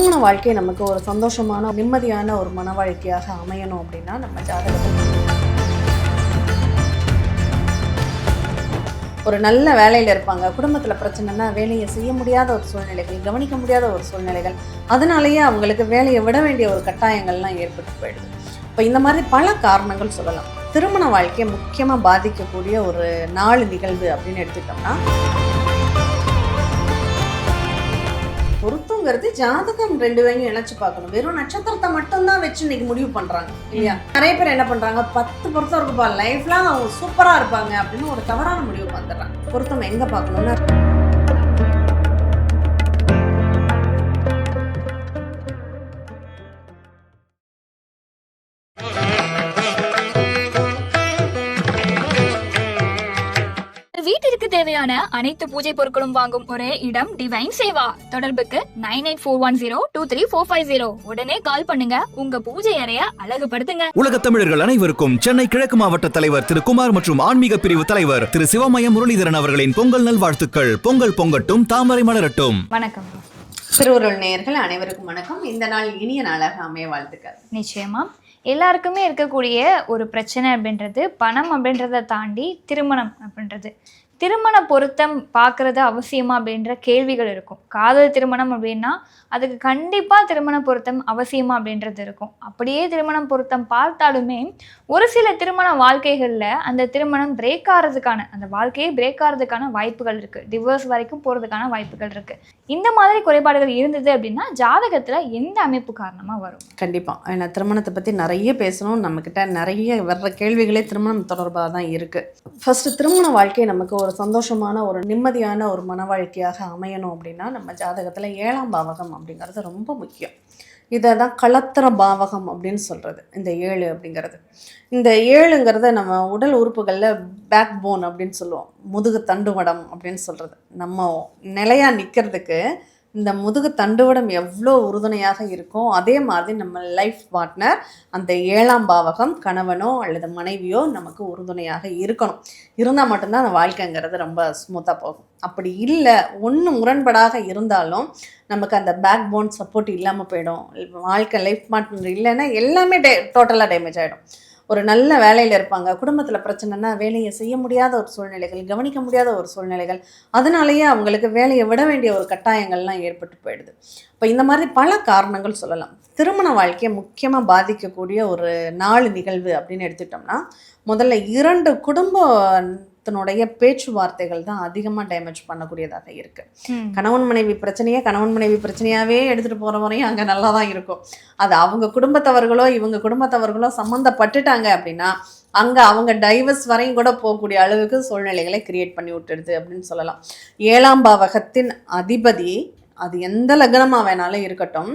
திருமண வாழ்க்கை நமக்கு ஒரு சந்தோஷமான நிம்மதியான ஒரு மன வாழ்க்கையாக அமையணும் அப்படின்னா நம்ம ஜாதகத்தில் ஒரு நல்ல வேலையில் இருப்பாங்க, குடும்பத்தில் பிரச்சனைனா வேலையை செய்ய முடியாத ஒரு சூழ்நிலைகள், கவனிக்க முடியாத ஒரு சூழ்நிலைகள், அதனாலேயே அவங்களுக்கு வேலையை விட வேண்டிய ஒரு கட்டாயங்கள்லாம் ஏற்பட்டு போயிடுது. இப்போ இந்த மாதிரி பல காரணங்கள் சொல்லலாம். திருமண வாழ்க்கையை முக்கியமாக பாதிக்கக்கூடிய ஒரு 4 நிகழ்வு அப்படின்னு எடுத்துக்கிட்டோம்னா, பொருத்தங்கிறது ஜாதகம் 2 வகையும் இணைச்சு பார்க்கணும். வெறும் நட்சத்திரத்தை மட்டும்தான் வச்சு இன்னைக்கு முடிவு பண்றாங்க இல்லையா? நிறைய பேர் என்ன பண்றாங்க, 10 பொருத்தம் இருக்குப்பா, லைஃப்லாம் அவங்க சூப்பரா இருப்பாங்க அப்படின்னு ஒரு தவறான முடிவு வந்துடுறாங்க. பொருத்தம் எங்க பார்க்கணும்னா, வீட்டிற்கு தேவையான அனைத்து பூஜை பொருட்களும் வாங்கும் ஒரே இடம் டிவைன் சேவா. தொடர்புக்கு 9841023450. உடனே கால் பண்ணுங்க, உங்க பூஜை அறைய அழகுபடுத்துங்க. உலக தமிழர்கள் அனைவருக்கும் சென்னை கிழக்கு மாவட்ட தலைவர் திரு குமார் மற்றும் ஆன்மீக பிரிவு தலைவர் திரு சிவமயம் முரளிதரன் அவர்களின் பொங்கல் நல்வாழ்த்துக்கள். பொங்கல் பொங்கட்டும், தாமரை மலரட்டும். வணக்கம் திருவுருள் நேயர்கள் அனைவருக்கும் வணக்கம். இந்த நாள் இனிய நாளாக அமைய வாழ்த்துக்கள். நிச்சயமா எல்லாருக்குமே இருக்கக்கூடிய ஒரு பிரச்சனை அப்படின்றது பணம் அப்படின்றத தாண்டி திருமணம் அப்படின்றது. திருமண பொருத்தம் பார்க்கறது அவசியமா அப்படின்ற கேள்விகள் இருக்கும். காதல் திருமணம் அப்படின்னா அதுக்கு கண்டிப்பாக திருமண பொருத்தம் அவசியமா அப்படின்றது இருக்கும். அப்படியே திருமணம் பொருத்தம் பார்த்தாலுமே ஒரு சில திருமண வாழ்க்கைகளில் அந்த திருமணம் பிரேக் ஆகிறதுக்கான, அந்த வாழ்க்கையை பிரேக் ஆகிறதுக்கான வாய்ப்புகள் இருக்குது. டிவோர்ஸ் வரைக்கும் போகிறதுக்கான வாய்ப்புகள் இருக்குது. இந்த மாதிரி குறைபாடுகள் இருந்தது அப்படின்னா ஜாதகத்தில் எந்த அமைப்பு காரணமாக வரும்? கண்டிப்பாக. ஏன்னா திருமணத்தை பற்றி நிறைய பேசணும். நம்மக்கிட்ட நிறைய வர்ற கேள்விகளே திருமணம் தொடர்பாக தான் இருக்குது. ஃபஸ்ட்டு திருமண வாழ்க்கை நமக்கு ஒரு சந்தோஷமான ஒரு நிம்மதியான ஒரு மன வாழ்க்கையாக அமையணும் அப்படின்னா நம்ம ஜாதகத்தில் 7ஆம் பாவகம் அப்படிங்கிறது ரொம்ப முக்கியம். இதை தான் களத்திர பாவகம் அப்படின்னு சொல்கிறது. இந்த 7 அப்படிங்கிறது, இந்த 7ங்கிறத நம்ம உடல் உறுப்புகளில் பேக் போன் அப்படின்னு சொல்லுவோம், முதுகு தண்டுவடம் அப்படின்னு சொல்கிறது. நம்ம நிலையாக நிற்கிறதுக்கு இந்த முதுகு தண்டுவடம் எவ்வளோ உறுதுணையாக இருக்கும், அதே மாதிரி நம்ம லைஃப் பார்ட்னர் அந்த 7ஆம் பாவகம் கணவனோ அல்லது மனைவியோ நமக்கு உறுதுணையாக இருக்கணும். இருந்தால் மட்டும்தான் அந்த வாழ்க்கைங்கிறது ரொம்ப ஸ்மூத்தாக போகும். அப்படி இல்லை, ஒன்று முரண்படாக இருந்தாலும் நமக்கு அந்த பேக் போன் சப்போர்ட் இல்லாமல் போயிடும். வாழ்க்கை லைஃப் பார்ட்னர் இல்லைன்னா எல்லாமே டோட்டலாக டேமேஜ் ஆகிடும். ஒரு நல்ல வேலையில் இருப்பாங்க, குடும்பத்தில் பிரச்சனைனா வேலையை செய்ய முடியாத ஒரு சூழ்நிலைகள், கவனிக்க முடியாத ஒரு சூழ்நிலைகள், அதனாலேயே அவங்களுக்கு வேலையை விட வேண்டிய ஒரு கட்டாயங்கள்லாம் ஏற்பட்டு போயிடுது. இப்போ இந்த மாதிரி பல காரணங்கள் சொல்லலாம். திருமண வாழ்க்கையை முக்கியமாக பாதிக்கக்கூடிய ஒரு 4 நிகழ்வு அப்படின்னு எடுத்துட்டோம்னா, முதல்ல 2 குடும்பத்தினுடைய பேச்சுவார்த்தைகள் தான் அதிகமாக டேமேஜ் பண்ணக்கூடியதாக இருக்குது. கணவன் மனைவி பிரச்சனையே கணவன் மனைவி பிரச்சனையாகவே எடுத்துகிட்டு போகிற வரையும் அங்கே நல்லா தான் இருக்கும். அது அவங்க குடும்பத்தவர்களோ இவங்க குடும்பத்தவர்களோ சம்மந்தப்பட்டுட்டாங்க அப்படின்னா அங்கே அவங்க டைவர்ஸ் வரையும் கூட போகக்கூடிய அளவுக்கு சூழ்நிலைகளை கிரியேட் பண்ணி விட்டுடுது அப்படின்னு சொல்லலாம். 7ஆம் பாவகத்தின் அதிபதி அது எந்த லக்னமாக வேணாலும் இருக்கட்டும்,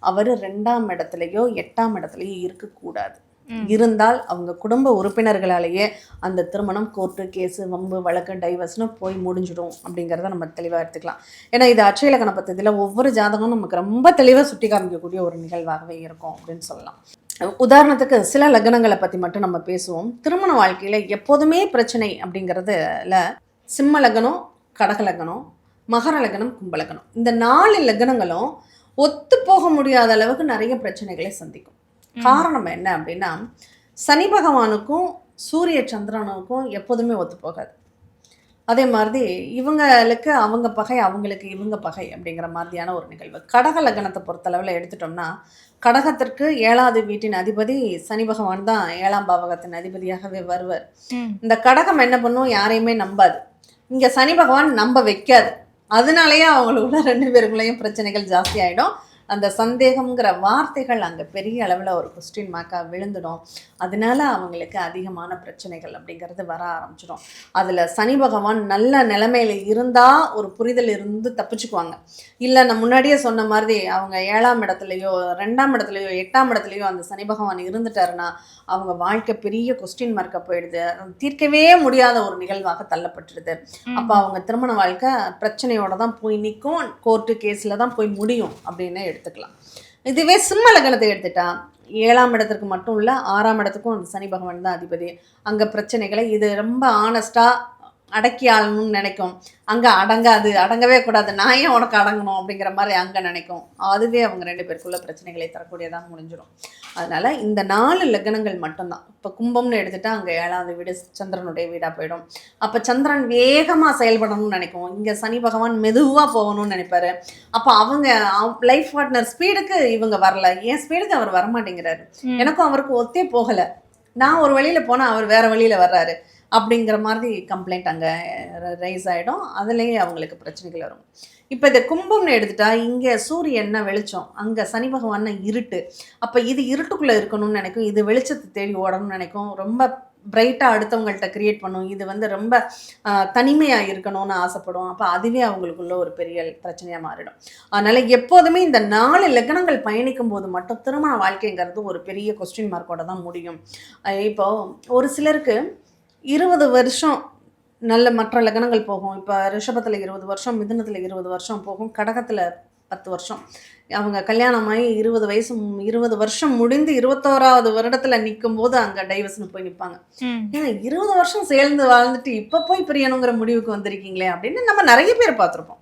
அவர் 2ஆம் இடத்துலையோ 8ஆம் இடத்துலையோ இருக்கக்கூடாது. இருந்தால் அவங்க குடும்ப உறுப்பினர்களாலேயே அந்த திருமணம் கோர்ட்டு கேஸு வம்பு வழக்கு டைவர்ஸ்னு போய் முடிஞ்சிடும் அப்படிங்கிறத நம்ம தெளிவாக எடுத்துக்கலாம். ஏன்னா இது அட்சய இலக்கண பத்ததியில் ஒவ்வொரு ஜாதகமும் நமக்கு ரொம்ப தெளிவாக சுட்டி காமிக்கக்கூடிய ஒரு நிகழ்வாகவே இருக்கும் அப்படின்னு சொல்லலாம். உதாரணத்துக்கு சில லக்னங்களை பற்றி மட்டும் நம்ம பேசுவோம். திருமண வாழ்க்கையில் எப்போதுமே பிரச்சனை அப்படிங்கிறதுல சிம்ம லக்னம், கடக லக்னம், மகர லக்னம், கும்ப லக்னம், இந்த 4 லக்னங்களும் ஒத்து போக முடியாத அளவுக்கு நிறைய பிரச்சனைகளை சந்திக்கும். காரணம் என்ன அப்படின்னா, சனி பகவானுக்கும் சூரிய சந்திரனுக்கும் எப்போதுமே ஒத்து போகாது. அதே மாதிரி இவங்களுக்கு அவங்க பகை, அவங்களுக்கு இவங்க பகை அப்படிங்கிற மாதிரியான ஒரு நிகழ்வு. கடக லக்னத்தை பொறுத்தளவில் எடுத்துட்டோம்னா, கடகத்திற்கு 7வது வீட்டின் அதிபதி சனி பகவான் தான் 7ஆம் பாவகத்தின் அதிபதியாகவே வருவார். இந்த கடகம் என்ன பண்ணும், யாரையுமே நம்பாது. இங்கே சனி பகவான் நம்ப வைக்காது. அதனாலேயே அவங்களுக்குள்ள 2 பேருக்குள்ளேயும் பிரச்சனைகள் ஜாஸ்தி ஆகிடும். அந்த சந்தேகம்ங்கிற வார்த்தைகள் அங்கே பெரிய அளவில் ஒரு கொஸ்டின் மார்க்காக விழுந்துடும். அதனால அவங்களுக்கு அதிகமான பிரச்சனைகள் அப்படிங்கிறது வர ஆரம்பிச்சிடும். அதில் சனி பகவான் நல்ல நிலைமையில் இருந்தால் ஒரு புரிதல் இருந்து தப்பிச்சுக்குவாங்க. இல்லை, நான் முன்னாடியே சொன்ன மாதிரி அவங்க 7ஆம் இடத்துலையோ 2ஆம் இடத்துலையோ 8ஆம் இடத்துலையோ அந்த சனி பகவான் இருந்துட்டாருன்னா அவங்க வாழ்க்கை பெரிய கொஸ்டின் மார்க்காக போயிடுது. தீர்க்கவே முடியாத ஒரு நிகழ்வாக தள்ளப்பட்டுடுது. அப்போ அவங்க திருமண வாழ்க்கை பிரச்சனையோடு தான் போய் நிற்கும், கோர்ட்டு கேஸில் தான் போய் முடியும் அப்படின்னு எடுத்துக்கலாம். இதுவே சிம்ம லக்னத்தை எடுத்துட்டா 7ஆம் இடத்திற்கு மட்டும் இல்லை 6ஆம் இடத்துக்கும் அந்த சனி பகவான் தான் அதிபதி. அங்கே பிரச்சனைகளை இது ரொம்ப ஆனஸ்டாக அடக்கி ஆளணும்னு நினைக்கும். அங்கே அடங்காது, அடங்கவே கூடாது, நான் ஏன் உனக்கு அடங்கணும் அப்படிங்கிற மாதிரி அங்கே நினைக்கும். அதுவே அவங்க 2 பேருக்குள்ள பிரச்சனைகளை தரக்கூடியதாக முடிஞ்சிடும். அதனால் இந்த 4 லக்னங்கள் மட்டும்தான். இப்போ கும்பம்னு எடுத்துகிட்டா அங்கே 7வது வீடு சந்திரனுடைய வீடாக போயிடும். அப்போ சந்திரன் வேகமாக செயல்படணும்னு நினைக்கும், இங்கே சனி பகவான் மெதுவாக போகணும்னு நினைப்பாரு. அப்போ அவங்க லைஃப் பார்ட்னர் ஸ்பீடுக்கு இவங்க வரல, என் ஸ்பீடுக்கு அவர் வரமாட்டேங்கிறாரு, எனக்கும் அவருக்கு ஒத்தே போகலை, நான் ஒரு வழியில் போனால் அவர் வேறு வழியில் வர்றாரு அப்படிங்கிற மாதிரி கம்ப்ளைண்ட் அங்கே ரைஸ் ஆகிடும். அதுலேயே அவங்களுக்கு பிரச்சனைகள் வரும். இப்போ இந்த கும்பம்னு எடுத்துட்டா இங்கே சூரியன் வெளிச்சம், அங்கே சனி பகவான் இருட்டு. அப்போ இது இருட்டுக்குள்ளே இருக்கணும்னு நினைக்கும், இது வெளிச்சத்தை தேடி ஓடணும்னு நினைக்கும், ரொம்ப பிரைட்டாக அடுத்தவங்கள்ட்ட க்ரியேட் பண்ணும், இது ரொம்ப தனிமையாக இருக்கணும்னு ஆசைப்படும். அப்போ அதுவே அவங்களுக்குள்ள ஒரு பெரிய பிரச்சனையாக மாறிடும். அதனால் எப்போதுமே இந்த 4 லக்னங்கள் பயணிக்கும் போது மட்டும் திருமண வாழ்க்கைங்கிறது ஒரு பெரிய கொஸ்டின் மார்க்கோட தான் முடியும். இப்போ ஒரு சிலருக்கு 20 வருஷம் நல்ல மற்ற லக்னங்கள் போகும். இப்போ ரிஷபத்தில் 20 வருஷம், மிதுனத்தில் 20 வருஷம் போகும், கடகத்தில் 10 வருஷம். அவங்க கல்யாணமாகி 20 வருஷம் முடிந்து 21வது வருடத்தில் நிற்கும் போது அங்கே டைவர்ஸ்னு போய் நிற்பாங்க. ஏன்னா 20 வருஷம் சேர்ந்து வாழ்ந்துட்டு இப்போ போய் பிரியணுங்கிற முடிவுக்கு வந்திருக்கீங்களே அப்படின்னு நம்ம நிறைய பேர் பார்த்துருப்போம்.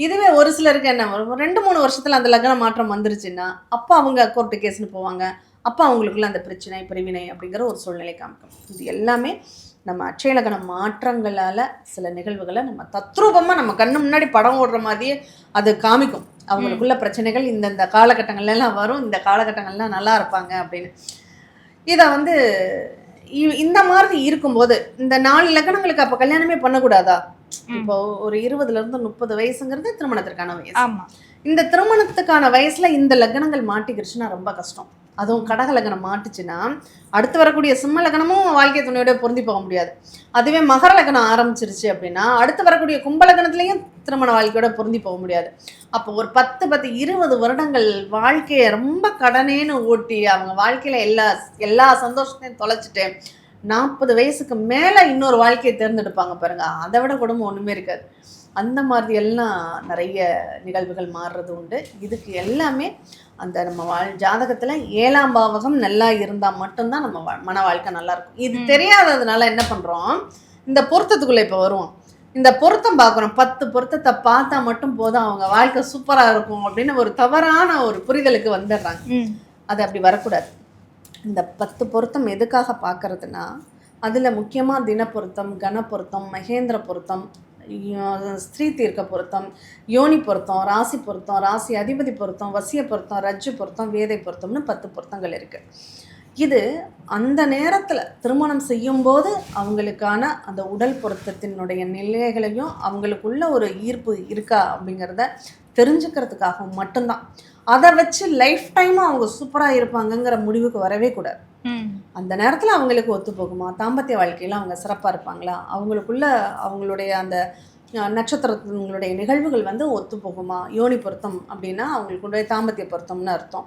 இதுவே ஒரு சிலருக்கு என்ன, 2-3 வருஷத்தில் அந்த லக்ன மாற்றம் வந்துருச்சுன்னா அப்போ அவங்க கோர்ட்டு கேஸ்னு போவாங்க. அப்போ அவங்களுக்குள்ள அந்த பிரச்சனை பிரிவினை அப்படிங்கிற ஒரு சூழ்நிலை காமிக்கும். இது எல்லாமே நம்ம அட்சய லக்ன மாற்றங்களால் சில நிகழ்வுகளை நம்ம தத்ரூபமாக நம்ம கண்ணு முன்னாடி படம் ஓடுற மாதிரியே அது காமிக்கும். அவங்களுக்குள்ள பிரச்சனைகள் இந்தந்த காலகட்டங்கள்லாம் வரும், இந்த காலகட்டங்கள்லாம் நல்லா இருப்பாங்க அப்படின்னு. இதை இந்த மாதிரி இருக்கும்போது இந்த 4 லக்னங்களுக்கு அப்போ கல்யாணமே பண்ணக்கூடாதா? இப்போ ஒரு 20லேருந்து 30 வயசுங்கிறது திருமணத்திற்கான வயசு. இந்த திருமணத்துக்கான வயசுல இந்த லக்னங்கள் மாட்டிக்கிடுச்சுன்னா ரொம்ப கஷ்டம். அதுவும் கடக லக்னம் மாட்டுச்சுன்னா அடுத்து வரக்கூடிய சிம்ம லக்னமும் வாழ்க்கை துணையோட பொருந்தி போக முடியாது. அதுவே மகர லக்னம் ஆரம்பிச்சிருச்சு அப்படின்னா அடுத்து வரக்கூடிய கும்ப லக்னத்துலேயும் திருமண வாழ்க்கையோட பொருந்தி போக முடியாது. அப்போ ஒரு 10-20 வருடங்கள் வாழ்க்கையை ரொம்ப கடனேன்னு ஓட்டி அவங்க வாழ்க்கையில் எல்லா சந்தோஷத்தையும் தொலைச்சிட்டு 40 வயசுக்கு மேலே இன்னொரு வாழ்க்கையை தேர்ந்தெடுப்பாங்க பாருங்க. அதை விட குடும்பம் ஒன்றுமே இருக்காது. அந்த மாதிரி எல்லாம் நிறைய நிகழ்வுகள் மாறுறது உண்டு. இதுக்கு எல்லாமே அந்த நம்ம ஜாதகத்தில் 7ஆம் பாவகம் நல்லா இருந்தால் மட்டும்தான் நம்ம மன வாழ்க்கை நல்லாயிருக்கும். இது தெரியாததுனால என்ன பண்ணுறோம், இந்த பொருத்தத்துக்குள்ளே இப்போ வருவோம். இந்த பொருத்தம் பார்க்குறோம், 10 பொருத்தத்தை பார்த்தா மட்டும் போதும் அவங்க வாழ்க்கை சூப்பராக இருக்கும் அப்படின்னு ஒரு தவறான ஒரு புரிதலுக்கு வந்துடுறாங்க. அது அப்படி வரக்கூடாது. இந்த 10 பொருத்தம் எதுக்காக பார்க்கறதுனா, அதில் முக்கியமாக தின பொருத்தம், கன பொருத்தம், மகேந்திர பொருத்தம், ஸ்திரீ தீர்க்க பொருத்தம், யோனி பொருத்தம், ராசி பொருத்தம், ராசி அதிபதி பொருத்தம், வசிய பொருத்தம், ரஜ்ஜு பொருத்தம், வேதை பொருத்தம்னு 10 பொருத்தங்கள் இருக்குது. இது அந்த நேரத்தில் திருமணம் செய்யும்போது அவங்களுக்கான அந்த உடல் பொருத்தத்தினுடைய நிலைகளையும் அவங்களுக்குள்ள ஒரு ஈர்ப்பு இருக்கா அப்படிங்கிறத தெரிஞ்சுக்கிறதுக்காக மட்டும்தான். அதை வச்சு லைஃப் டைமும் அவங்க சூப்பராக இருப்பாங்கங்கிற முடிவுக்கு வரவே கூடாது. அந்த நேரத்தில் அவங்களுக்கு ஒத்து போகுமா, தாம்பத்திய வாழ்க்கையில் அவங்க சிறப்பாக இருப்பாங்களா, அவங்களுக்குள்ள அவங்களுடைய அந்த நட்சத்திரங்களுடைய நிகழ்வுகள் ஒத்து போகுமா. யோனி பொருத்தம் அப்படின்னா அவங்களுக்குடைய தாம்பத்திய பொருத்தம்னு அர்த்தம்.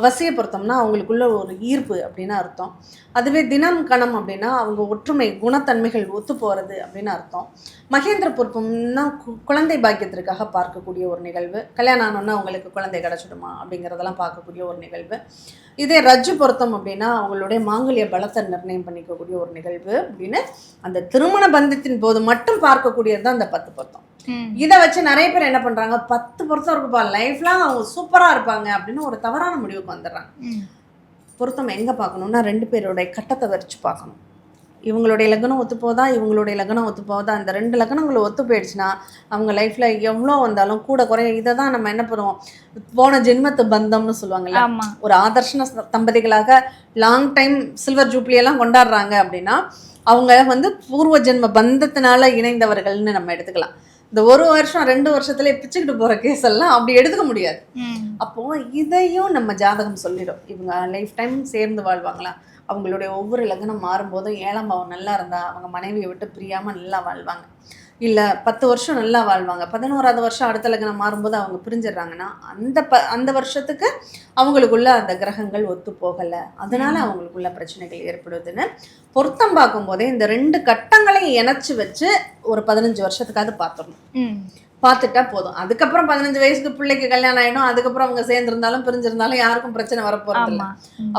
வசிய பொருத்தம்னா அவங்களுக்குள்ள ஒரு ஈர்ப்பு அப்படின்னு அர்த்தம். அதுவே தினம் கணம் அப்படின்னா அவங்க ஒற்றுமை குணத்தன்மைகள் ஒத்து போகிறது அப்படின்னு அர்த்தம். மகேந்திர பொருத்தம்னா குழந்தை பாக்கியத்திற்காக பார்க்கக்கூடிய ஒரு நிகழ்வு. கல்யாணம் ஆனோன்னா அவங்களுக்கு குழந்தை கிடச்சிடுமா அப்படிங்கிறதெல்லாம் பார்க்கக்கூடிய ஒரு நிகழ்வு. இதே ரஜ்ஜு பொருத்தம் அப்படின்னா அவங்களுடைய மாங்கல்ய பலத்தை நிர்ணயம் பண்ணிக்கக்கூடிய ஒரு நிகழ்வு அப்படின்னு அந்த திருமண பந்தத்தின் போது மட்டும் பார்க்கக்கூடியது தான் அந்த 10 பொருத்தம். இதை வச்சு நிறைய பேர் என்ன பண்றாங்க, 10 பொருத்தம் இருக்குப்பா லைஃப்லாம் அவங்க சூப்பரா இருப்பாங்க அப்படின்னு ஒரு தவறான முடிவுக்கு வந்துடுறாங்க. பொருத்தம் எங்க பார்க்கணும்னா 2 பேருடைய கட்டத்தை வச்சு பார்க்கணும். இவங்களுடைய லக்னம் ஒத்து போதா, இவங்களுடைய லக்னம் ஒத்து போதா, இந்த 2 லக்னங்களும் ஒத்து போயிடுச்சுன்னா அவங்க லைஃப்ல எவ்வளோ வந்தாலும் கூட குறைய. இதை தான் நம்ம என்ன பண்ணுவோம், போன ஜென்மத்து பந்தம்னு சொல்லுவாங்கல்ல. ஒரு ஆதர்ஷன தம்பதிகளாக லாங் டைம் சில்வர் ஜூப்ளி எல்லாம் கொண்டாடுறாங்க அப்படின்னா அவங்க பூர்வ ஜென்ம பந்தத்தினால இணைந்தவர்கள்னு நம்ம எடுத்துக்கலாம். இந்த 1 வருஷம் 2 வருஷத்துல பிச்சுக்கிட்டு போற கேஸ் எல்லாம் அப்படி எடுத்துக்க முடியாது. அப்போ இதையும் நம்ம ஜாதகம் சொல்லிடும். இவங்க லைஃப் டைம் சேர்ந்து வாழ்வாங்களா, அவங்களுடைய ஒவ்வொரு லக்னம் மாறும்போதும் 7ஆம் பாவம் நல்லா இருந்தால் அவங்க மனைவியை விட்டு பிரியாமல் நல்லா வாழ்வாங்க. இல்லை 10 வருஷம் நல்லா வாழ்வாங்க, 11ஆவது வருஷம் அடுத்த லக்னம் மாறும்போது அவங்க பிரிஞ்சிடுறாங்கன்னா அந்த வருஷத்துக்கு அவங்களுக்குள்ள அந்த கிரகங்கள் ஒத்து போகலை, அதனால அவங்களுக்குள்ள பிரச்சனைகள் ஏற்படுதுன்னு பொருத்தம் பார்க்கும்போதே இந்த 2 கட்டங்களையும் இணைச்சி வச்சு ஒரு 15 வருஷத்துக்காவது பார்த்துடணும். பார்த்துட்டா போதும். அதுக்கப்புறம் 15 வயசுக்கு பிள்ளைக்கு கல்யாணம் ஆயிடும். அதுக்கப்புறம் அவங்க சேர்ந்திருந்தாலும் பிரிஞ்சிருந்தாலும் யாருக்கும் பிரச்சனை வரப்போறது இல்லை.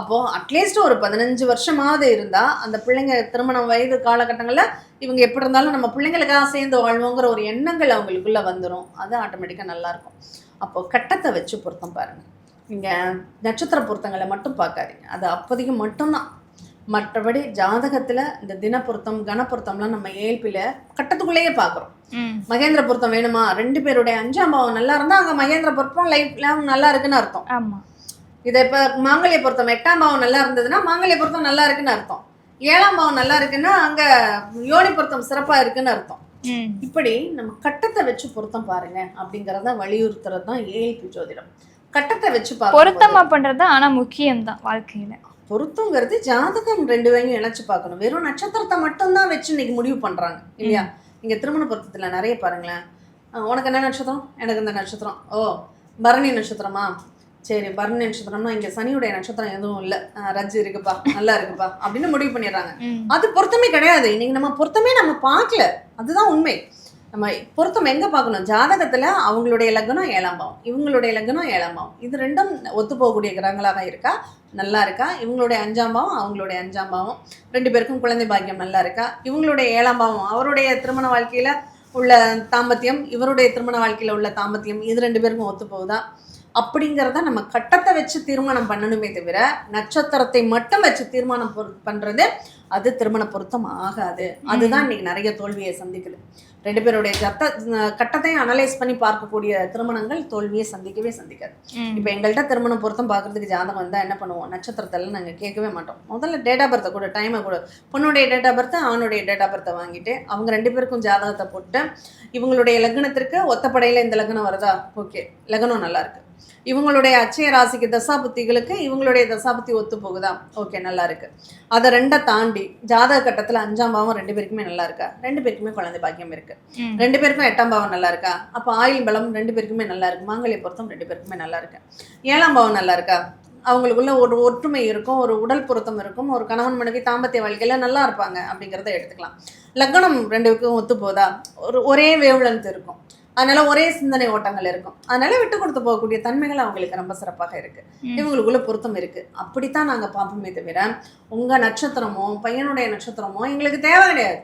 அப்போ அட்லீஸ்ட் ஒரு 15 வருஷமாவது இருந்தா அந்த பிள்ளைங்க திருமணம் வயது காலகட்டங்கள்ல இவங்க எப்படி இருந்தாலும் நம்ம பிள்ளைங்களுக்காக சேர்ந்து வாழ்வோங்கிற ஒரு எண்ணங்கள் அவங்களுக்குள்ள வந்துடும். அது ஆட்டோமேட்டிக்கா நல்லா இருக்கும். அப்போ கட்டத்தை வச்சு பொருத்தம் பாருங்க. நீங்க நட்சத்திர பொருத்தங்களை மட்டும் பார்க்காதீங்க, அது அப்போதைக்கு மட்டும்தான். மற்றபடி ஜாதகத்துல இந்த தின பொருத்தம் கன பொருத்தம்லாம் நம்ம ஏழ்பில கட்டத்துக்குள்ளேயே பார்க்குறோம். மகேந்திர பொருத்தம் வேணுமா, 2 பேருடைய 5ஆம் பாவம் நல்லா இருந்தா அங்க மகேந்திர பொருத்தம் லைஃப்ல நல்லா இருக்குன்னு அர்த்தம். இதை இப்ப மாங்கல்ய பொருத்தம் 8ஆம் பாவம் நல்லா இருந்ததுன்னா மாங்கல்ய பொருத்தம் நல்லா இருக்குன்னு அர்த்தம். 7ஆம் பாவம் நல்லா இருக்குன்னா அங்க யோனி பொருத்தம் சிறப்பா இருக்குன்னு அர்த்தம். இப்படி நம்ம கட்டத்தை வச்சு பொருத்தம் பாருங்க அப்படிங்கறத வலியுறுத்துறது தான் ஏழ்பி ஜோதிடம். கட்டத்தை வச்சு பொருத்தமா பண்றது ஆனா முக்கியம் தான் வாழ்க்கையில. பொருத்தங்கிறது ஜாதகம் 2 வகையும் இணைச்சு பார்க்கணும். வெறும் நட்சத்திரத்தை மட்டும்தான் வச்சு இன்னைக்கு முடிவு பண்றாங்க இல்லையா? இங்க திருமண பொருத்தத்துல நிறைய பாருங்களேன், உனக்கு என்ன நட்சத்திரம், எனக்கு இந்த நட்சத்திரம், ஓ பரணி நட்சத்திரமா, சரி பரணி நட்சத்திரம்னா இங்க சனியுடைய நட்சத்திரம் எதுவும் இல்லை, ரஜ்ஜு இருக்குப்பா நல்லா இருக்குப்பா அப்படின்னு முடிவு பண்ணிடுறாங்க. அது பொருத்தமே கிடையாது. இன்னைக்கு நம்ம பொருத்தமே நம்ம பார்க்கல, அதுதான் உண்மை. நம்ம பொருத்தம் எங்க பார்க்கணும், ஜாதகத்துல அவங்களுடைய லக்னம் 7ஆம் பாவம், இவங்களுடைய லக்னம் 7ஆம் பாவம், இது ரெண்டும் ஒத்து போகக்கூடிய கிரகங்களாக இருக்கா, நல்லா இருக்கா, இவங்களுடைய 5ஆம் பாவம் அவங்களுடைய 5ஆம் பாவம் 2 பேருக்கும் குழந்தை பாக்கியம் நல்லா இருக்கா, இவங்களுடைய 7ஆம் பாவம் அவருடைய திருமண வாழ்க்கையில உள்ள தாம்பத்தியம் இவருடைய திருமண வாழ்க்கையில உள்ள தாம்பத்தியம் இது 2 பேருக்கும் ஒத்து போகுதா அப்படிங்கிறத நம்ம கட்டத்தை வச்சு தீர்மானம் பண்ணணுமே தவிர நட்சத்திரத்தை மட்டும் வச்சு தீர்மானம் பண்றது அது திருமண பொருத்தம் ஆகாது. அதுதான் இன்னைக்கு நிறைய தோல்வியை சந்திக்குது. 2 பேருடைய கட்டத்தையும் அனலைஸ் பண்ணி பார்க்கக்கூடிய திருமணங்கள் தோல்வியை சந்திக்காது. இப்ப எங்கள்கிட்ட திருமண பொருத்தம் பார்க்கறதுக்கு ஜாதகம் வந்தா என்ன பண்ணுவோம், நட்சத்திரத்தெல்லாம் நாங்க கேட்கவே மாட்டோம். முதல்ல டேட் ஆஃப் பர்த்தை கூட, டைமை கூட, பொண்ணுடைய டேட் ஆஃப் பர்த்தை அவனுடைய டேட் ஆஃப் பர்த்தை வாங்கிட்டு அவங்க 2 பேருக்கும் ஜாதகத்தை போட்டு இவங்களுடைய லக்னத்திற்கு ஒத்தப்படையில இந்த லக்னம் வருதா, ஓகே லக்னம் நல்லா இருக்கு, இவங்களுடைய அச்சய ராசிக்கு தசாபுத்திகளுக்கு இவங்களுடைய தசாபுத்தி ஒத்து போகுதா, ஓகே நல்லா இருக்கு. அதை 2 தாண்டி ஜாதக கட்டத்துல 5ஆம் பாவம் 2 பேருக்குமே நல்லா இருக்கா, 2 பேருக்குமே குழந்தை பாக்கியம் இருக்கு, 2 பேருக்கும் 8ஆம் பாவம் நல்லா இருக்கா, அப்ப ஆயுள் பலம் 2 பேருக்குமே நல்லா இருக்கு, மாங்கல்ய பொருத்தம் 2 பேருக்குமே நல்லா இருக்கு, 7ஆம் பாவம் நல்லா இருக்கா, அவங்களுக்குள்ள ஒரு ஒற்றுமை இருக்கும், ஒரு உடல் பொருத்தம் இருக்கும், ஒரு கணவன் மனைவி தாம்பத்திய வாழ்க்கையில நல்லா இருப்பாங்க அப்படிங்கிறத எடுத்துக்கலாம். லக்னம் 2 பேருக்கும் ஒத்து போதா, ஒரே வேவ்லென்த் இருக்கும், அதனால ஒரே சிந்தனை ஓட்டங்கள் இருக்கும், அதனால விட்டு கொடுத்து போகக்கூடிய தன்மைகள் அவங்களுக்கு ரொம்ப சிறப்பாக இருக்கு, இவங்களுக்குள்ள பொருத்தம் இருக்கு. அப்படித்தான் நாங்க பார்ப்போமே தவிர உங்க நட்சத்திரமோ பையனுடைய நட்சத்திரமோ எங்களுக்கு தேவை கிடையாது.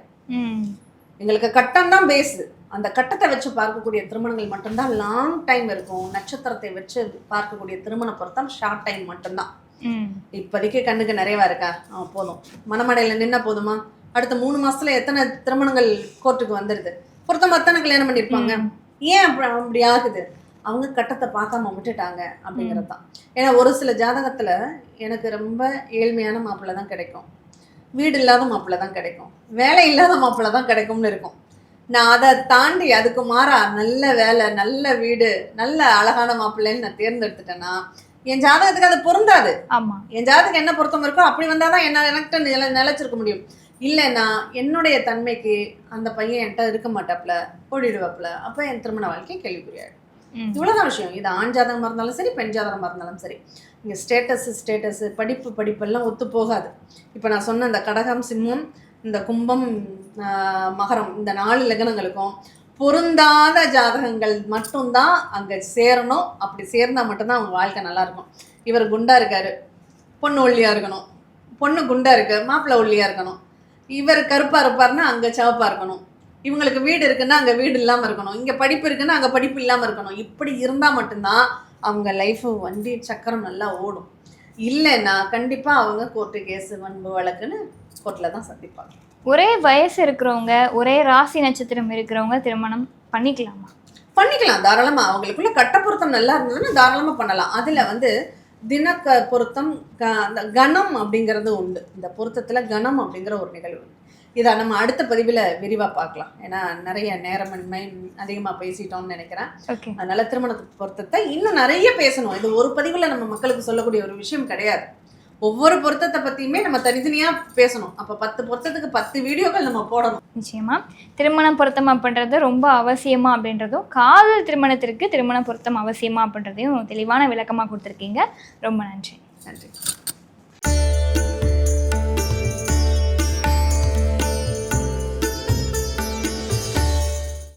எங்களுக்கு கட்டம் தான் பேசு. அந்த கட்டத்தை வச்சு பார்க்கக்கூடிய திருமணங்கள் மட்டும்தான் லாங் டைம் இருக்கும். நட்சத்திரத்தை வச்சு பார்க்கக்கூடிய திருமண பொருத்தம் ஷார்ட் டைம் மட்டும்தான். இப்போதைக்கு கண்ணுக்கு நிறையவா இருக்கா, போதும் மனமடையில நின்னா போதுமா, அடுத்த 3 மாசத்துல எத்தனை திருமணங்கள் கோர்ட்டுக்கு வந்துடுது, பொருத்தம் அத்தனை கல்யாணம் பண்ணியிருப்பாங்க. ஏன் அப்படி ஆகுது, அவங்க கட்டத்தை பார்க்காம விட்டுட்டாங்க அப்படிங்கிறது தான். ஏன்னா ஒரு சில ஜாதகத்துல எனக்கு ரொம்ப ஏழ்மையான மாப்பிள்ளை தான் கிடைக்கும், வீடு இல்லாத மாப்பிள்ளை தான் கிடைக்கும், வேலை இல்லாத மாப்பிள்ளை தான் கிடைக்கும்னு இருக்கும். நான் அதை தாண்டி அதுக்கு மாறா நல்ல வேலை நல்ல வீடு நல்ல அழகான மாப்பிள்ளைன்னு நான் தேர்ந்தெடுத்துட்டேன்னா என் ஜாதகத்துக்கு அது பொருந்தாது. என் ஜாதகம் என்ன பொருத்தம் இருக்கோ அப்படி வந்தாதான் என்ன எனக்கு நிலைச்சிருக்க முடியும். இல்லைன்னா என்னுடைய தன்மைக்கு அந்த பையன் என்கிட்ட இருக்க மாட்டாப்புல, ஓடிடுவாப்புல, அப்போ என் திருமண வாழ்க்கை கேள்விக்குறியாயிடும். இவ்வளோதான் விஷயம். இது ஆண் ஜாதகமாக இருந்தாலும் சரி பெண் ஜாதகமாக இருந்தாலும் சரி. இங்கே ஸ்டேட்டஸ் படிப்பெல்லாம் ஒத்து போகாது. இப்போ நான் சொன்ன இந்த கடகம் சிம்மம் இந்த கும்பம் மகரம் இந்த 4 லக்னங்களுக்கும் பொருந்தாத ஜாதகங்கள் மட்டும்தான் அங்கே சேரணும். அப்படி சேர்ந்தால் மட்டும்தான் அவங்க வாழ்க்கை நல்லாயிருக்கும். இவர் குண்டா இருக்காரு, பொண்ணு ஒல்லியாக இருக்கணும், பொண்ணு குண்டா இருக்கு மாப்பிள்ளை ஒல்லியாக இருக்கணும், இவர் கருப்பாக இருப்பார்னா அங்கே சிவப்பாக இருக்கணும், இவங்களுக்கு வீடு இருக்குன்னா அங்கே வீடு இல்லாமல் இருக்கணும், இங்கே படிப்பு இருக்குன்னா அங்கே படிப்பு இல்லாமல் இருக்கணும். இப்படி இருந்தால் மட்டும்தான் அவங்க லைஃபு வண்டி சக்கரம் நல்லா ஓடும். இல்லைன்னா கண்டிப்பாக அவங்க கோர்ட்டு கேஸு வன்பு வழக்குன்னு கோர்ட்டில் தான் சந்திப்பாங்க. ஒரே வயசு இருக்கிறவங்க ஒரே ராசி நட்சத்திரம் இருக்கிறவங்க திருமணம் பண்ணிக்கலாம் தாராளமாக. அவங்களுக்குள்ள கட்ட பொருத்தம் நல்லா இருந்ததுன்னா தாராளமாக பண்ணலாம். அதில் தின பொருத்தம் கணம் அப்படிங்கிறது உண்டு. இந்த பொருத்தத்தில் கணம் அப்படிங்கிற ஒரு நிகழ்வு. இதை நம்ம அடுத்த பதிவில் விரிவாக பார்க்கலாம். ஏன்னா நிறைய நேரமின்மை அதிகமாக பேசிட்டோம்னு நினைக்கிறேன். அதனால திருமணத்துக்கு பொருத்தத்தை இன்னும் நிறைய பேசணும். இது ஒரு பதிவில் நம்ம மக்களுக்கு சொல்லக்கூடிய ஒரு விஷயம் கிடையாது. ஒவ்வொரு பொருத்தத்தை பற்றியுமே நம்ம தனித்தனியாக பேசணும். அப்போ 10 பொருத்தத்துக்கு 10 வீடியோக்கள் நம்ம போடணும். நிச்சயமா திருமணம் பொருத்தம் அப்படின்றது ரொம்ப அவசியமா அப்படின்றதும், காதல் திருமணத்திற்கு திருமண பொருத்தம் அவசியமா அப்படின்றதையும் தெளிவான விளக்கமாக கொடுத்துருக்கீங்க. ரொம்ப நன்றி.